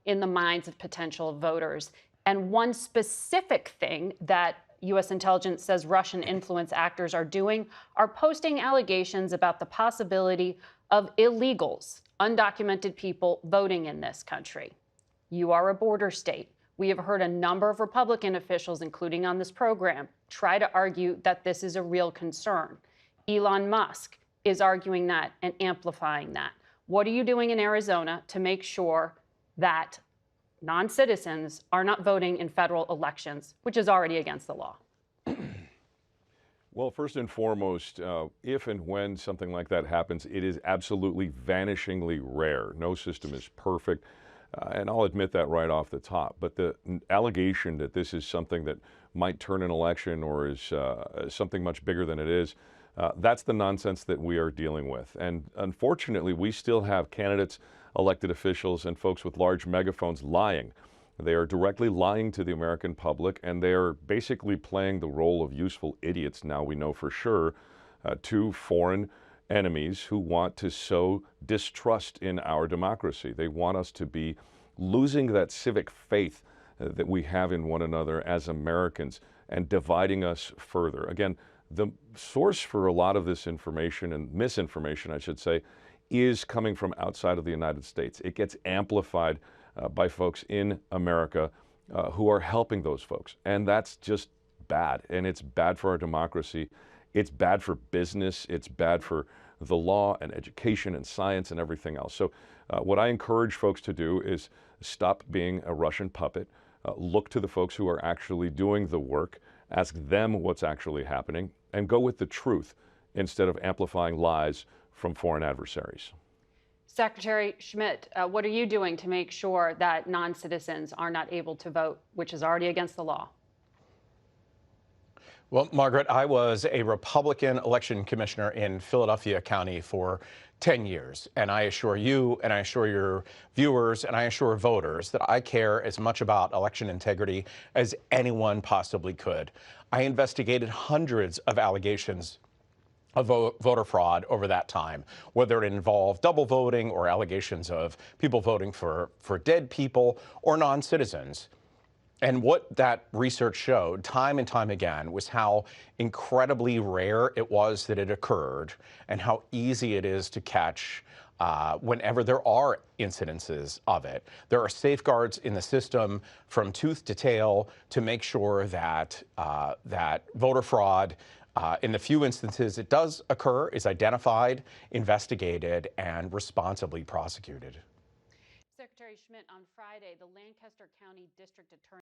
in the minds of potential voters. And one specific thing that U.S. intelligence says Russian influence actors are doing are posting allegations about the possibility of illegals, undocumented people voting in this country. You are a border state. We have heard a number of Republican officials, including on this program, try to argue that this is a real concern. Elon Musk is arguing that and amplifying that. What are you doing in Arizona to make sure that non-citizens are not voting in federal elections, which is already against the law? Well, first and foremost, if and when something like that happens, it is absolutely vanishingly rare. No system is perfect, and I'll admit that right off the top. But the allegation that this is something that might turn an election or is something much bigger than it is, that's the nonsense that we are dealing with. And unfortunately, we still have candidates, elected officials, and folks with large megaphones lying. They are directly lying to the American public, and they are basically playing the role of useful idiots, now we know for sure, to foreign enemies who want to sow distrust in our democracy. They want us to be losing that civic faith that we have in one another as Americans and dividing us further. Again, the source for a lot of this information, and misinformation, I should say, is coming from outside of the United States. It gets amplified by folks in America who are helping those folks. And that's just bad. And it's bad for our democracy. It's bad for business. It's bad for the law and education and science and everything else. So what I encourage folks to do is stop being a Russian puppet. Look to the folks who are actually doing the work. Ask them what's actually happening and go with the truth instead of amplifying lies from foreign adversaries. Secretary Schmidt, what are you doing to make sure that non-citizens are not able to vote, which is already against the law? Well, Margaret, I was a Republican election commissioner in Philadelphia County for 10 years. And I assure you, and I assure your viewers, and I assure voters that I care as much about election integrity as anyone possibly could. I investigated hundreds of allegations of voter fraud over that time, whether it involved double voting or allegations of people voting for dead people or non-citizens. And what that research showed time and time again was how incredibly rare it was that it occurred and how easy it is to catch whenever there are incidences of it. There are safeguards in the system from tooth to tail to make sure that that voter fraud, in the few instances it does occur, is identified, investigated, and responsibly prosecuted. Secretary Schmidt, on Friday, the Lancaster County District Attorney